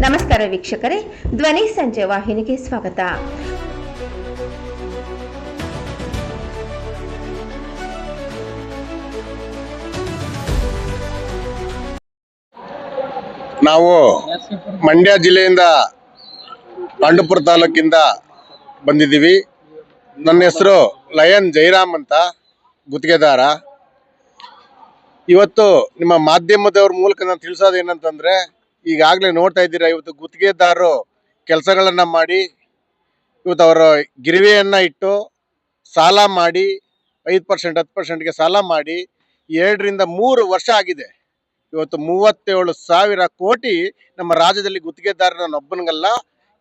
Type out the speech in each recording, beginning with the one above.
ನಮಸ್ಕಾರ ವೀಕ್ಷಕರೇ, ಧ್ವನಿ ಸಂಜೆ ವಾಹಿನಿಗೆ ಸ್ವಾಗತ. ನಾವು ಮಂಡ್ಯ ಜಿಲ್ಲೆಯಿಂದ ಪಾಂಡವಪುರ ತಾಲೂಕಿಂದ ಬಂದಿದ್ದೀವಿ. ನನ್ನ ಹೆಸರು ಲಯನ್ ಜೈರಾಮ್ ಅಂತ, ಗುತ್ತಿಗೆದಾರ. ಇವತ್ತು ನಿಮ್ಮ ಮಾಧ್ಯಮದವ್ರ ಮೂಲಕ ನಾನು ತಿಳಿಸೋದು ಏನಂತಂದ್ರೆ, ಈಗಾಗಲೇ ನೋಡ್ತಾ ಇದ್ದೀರಾ, ಇವತ್ತು ಗುತ್ತಿಗೆದಾರರು ಕೆಲಸಗಳನ್ನ ಮಾಡಿ ಇವತ್ತು ಅವರ ಗಿರಿವೆಯನ್ನ ಇಟ್ಟು ಸಾಲ ಮಾಡಿ 5% 10%ಗೆ ಸಾಲ ಮಾಡಿ 2 ರಿಂದ 3 ವರ್ಷ ಆಗಿದೆ. ಇವತ್ತು 37,000 ಕೋಟಿ ನಮ್ಮ ರಾಜ್ಯದಲ್ಲಿ ಗುತ್ತಿಗೆದಾರರ ಒಬ್ಬನಿಗಲ್ಲ,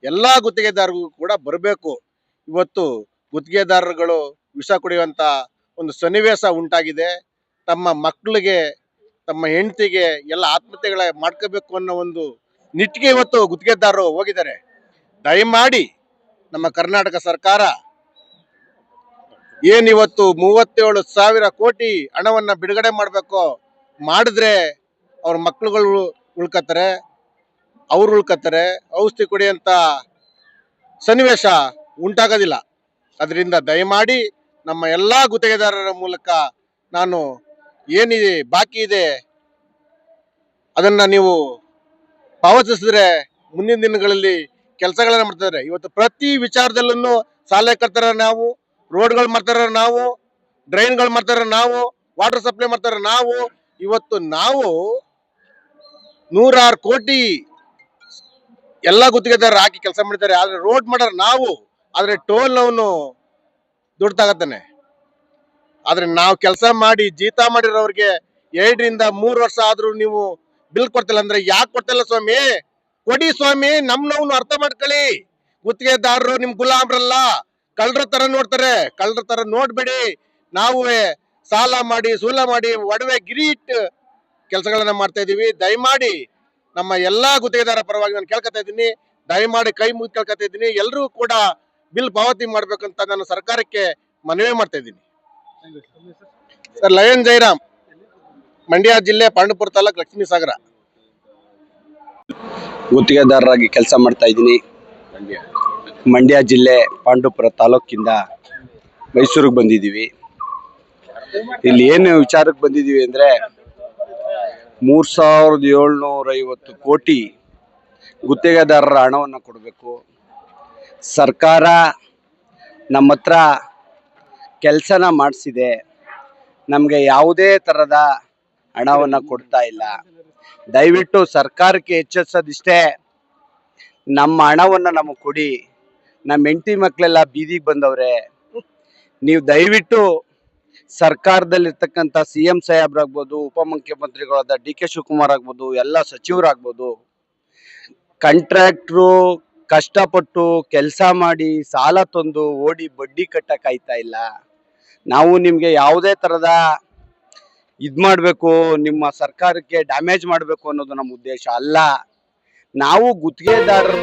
ಎಲ್ಲಾ ಗುತ್ತಿಗೆದಾರರಿಗೂ ಕೂಡ ಬರಬೇಕು. ಇವತ್ತು ಗುತ್ತಿಗೆದಾರರುಗಳು ವಿಷ ಕುಡಿಯುವಂತ ಒಂದು ಸನ್ನಿವೇಶ ಉಂಟಾಗಿದೆ. ತಮ್ಮ ಮಕ್ಕಳಿಗೆ, ತಮ್ಮ ಹೆಂಡತಿಗೆ ಎಲ್ಲ ಆತ್ಮಹತ್ಯೆಗಳ ಮಾಡ್ಕೋಬೇಕು ಅನ್ನೋ ಒಂದು ನಿಟ್ಟಿಗೆ ಇವತ್ತು ಗುತ್ತಿಗೆದಾರರು ಹೋಗಿದ್ದಾರೆ. ದಯಮಾಡಿ ನಮ್ಮ ಕರ್ನಾಟಕ ಸರ್ಕಾರ ಏನಿವತ್ತು 37,000 ಕೋಟಿ ಹಣವನ್ನ ಬಿಡುಗಡೆ ಮಾಡಬೇಕು, ಮಾಡಿದ್ರೆ ಅವ್ರ ಮಕ್ಕಳುಗಳು ಉಳ್ಕತ್ತಾರೆ, ಅವ್ರು ಉಳ್ಕತ್ತಾರೆ, ಔಷಧಿ ಕುಡಿಯಂತ ಸನ್ನಿವೇಶ ಉಂಟಾಗೋದಿಲ್ಲ. ಅದರಿಂದ ದಯಮಾಡಿ ನಮ್ಮ ಎಲ್ಲಾ ಗುತ್ತಿಗೆದಾರರ ಮೂಲಕ ನಾನು ಏನಿದೆ ಬಾಕಿ ಇದೆ ಅದನ್ನ ನೀವು ಪಾವತಿಸಿದ್ರೆ ಮುಂದಿನ ದಿನಗಳಲ್ಲಿ ಕೆಲಸಗಳನ್ನ ಮಾಡ್ತಾರೆ. ಇವತ್ತು ಪ್ರತಿ ವಿಚಾರದಲ್ಲೂ ಸಾಲ ಕಟ್ತಾರ ನಾವು, ರೋಡ್ಗಳು ಮಾಡ್ತಾರ ನಾವು, ಡ್ರೈನ್ಗಳು ಮಾಡ್ತಾರ ನಾವು, ವಾಟರ್ ಸಪ್ಲೈ ಮಾಡ್ತಾರ ನಾವು. ಇವತ್ತು ನಾವು 106 ಕೋಟಿ ಎಲ್ಲ ಗುತ್ತಿಗೆದಾರರು ಹಾಕಿ ಕೆಲಸ ಮಾಡ್ತಾರೆ. ಆದ್ರೆ ರೋಡ್ ಮಾಡಾರ ನಾವು, ಆದ್ರೆ ಟೋಲ್ ಅವನು ದುಡ್ಡು ತಗತಾನೆ. ಆದ್ರೆ ನಾವು ಕೆಲಸ ಮಾಡಿ ಜೀತ ಮಾಡಿರೋರಿಗೆ 2 ರಿಂದ 3 ವರ್ಷ ಆದ್ರೂ ನೀವು ಬಿಲ್ ಕೊಡ್ತಿಲ್ಲ ಅಂದ್ರೆ ಯಾಕೆ ಕೊಡ್ತಿಲ್ಲ ಸ್ವಾಮಿ? ಕೊಡಿ ಸ್ವಾಮಿ, ನಮ್ನವ್ನು ಅರ್ಥ ಮಾಡ್ಕೊಳ್ಳಿ. ಗುತ್ತಿಗೆದಾರರು ನಿಮ್ ಗುಲಾಮ್ರಲ್ಲ, ಕಳ್ಳರ ತರ ನೋಡ್ತಾರೆ. ಕಳ್ಳರ ತರ ನೋಡ್ಬೇಡಿ. ನಾವು ಸಾಲ ಮಾಡಿ, ಸೂಲ ಮಾಡಿ, ಒಡವೆ ಗಿರಿ ಇಟ್ಟು ಕೆಲಸಗಳನ್ನ ಮಾಡ್ತಾ ಇದೀವಿ. ದಯಮಾಡಿ ನಮ್ಮ ಎಲ್ಲಾ ಗುತ್ತಿಗೆದಾರ ಪರವಾಗಿ ನಾನು ಕೇಳ್ಕೊತಾ ಇದ್ದೀನಿ, ದಯಮಾಡಿ ಕೈ ಮುಗಿ ಕೇಳ್ಕೊತಾ ಇದ್ದೀನಿ, ಎಲ್ಲರೂ ಕೂಡ ಬಿಲ್ ಪಾವತಿ ಮಾಡ್ಬೇಕಂತ ನಾನು ಸರ್ಕಾರಕ್ಕೆ ಮನವಿ ಮಾಡ್ತಾ ಇದ್ದೀನಿ. ಸರ್, ಲಯನ್ ಜೈರಾಮ್, ಮಂಡ್ಯ ಜಿಲ್ಲೆ ಪಾಂಡವಪುರ ತಾಲೂಕು, ಲಕ್ಷ್ಮೀ ಸಾಗರ. ಗುತ್ತಿಗೆದಾರರಾಗಿ ಕೆಲಸ ಮಾಡ್ತಾ ಇದ್ದೀನಿ. ಮಂಡ್ಯ ಜಿಲ್ಲೆ ಪಾಂಡವಪುರ ತಾಲೂಕಿಂದ ಮೈಸೂರಿಗೆ ಬಂದಿದ್ದೀವಿ. ಇಲ್ಲಿ ಏನು ವಿಚಾರಕ್ಕೆ ಬಂದಿದ್ದೀವಿ ಅಂದರೆ, 3,750 ಕೋಟಿ ಗುತ್ತಿಗೆದಾರರ ಹಣವನ್ನು ಕೊಡಬೇಕು. ಸರ್ಕಾರ ನಮ್ಮ ಹತ್ರ ಕೆಲಸನ ಮಾಡಿಸಿದೆ, ನಮಗೆ ಯಾವುದೇ ಥರದ ಹಣವನ್ನು ಕೊಡ್ತಾ ಇಲ್ಲ. ದಯವಿಟ್ಟು ಸರ್ಕಾರಕ್ಕೆ ಎಚ್ಚರಿಸೋದಿಷ್ಟೇ, ನಮ್ಮ ಹಣವನ್ನು ನಮಗೆ ಕೊಡಿ. ನಮ್ಮ ಹೆಂಡತಿ ಮಕ್ಕಳೆಲ್ಲ ಬೀದಿಗೆ ಬಂದವ್ರೆ. ನೀವು ದಯವಿಟ್ಟು ಸರ್ಕಾರದಲ್ಲಿರ್ತಕ್ಕಂಥ CM ಸಾಹೇಬ್ರಾಗ್ಬೋದು, ಉಪಮುಖ್ಯಮಂತ್ರಿಗಳಾದ DK ಶಿವಕುಮಾರ್ ಆಗ್ಬೋದು, ಎಲ್ಲ ಸಚಿವರಾಗ್ಬೋದು, ಕಾಂಟ್ರಾಕ್ಟ್ರು ಕಷ್ಟಪಟ್ಟು ಕೆಲಸ ಮಾಡಿ ಸಾಲ ತಂದು ಓಡಿ ಬಡ್ಡಿ ಕಟ್ಟಕ್ಕಾಯ್ತಾ ಇಲ್ಲ. ನಾವು ನಿಮಗೆ ಯಾವುದೇ ಥರದ ಮಾಡಬೇಕು, ನಿಮ್ಮ ಸರ್ಕಾರಕ್ಕೆ ಡ್ಯಾಮೇಜ್ ಮಾಡಬೇಕು ಅನ್ನೋದು ನಮ್ಮ ಉದ್ದೇಶ ಅಲ್ಲ. ನಾವು ಗುತ್ತಿಗೆದಾರರು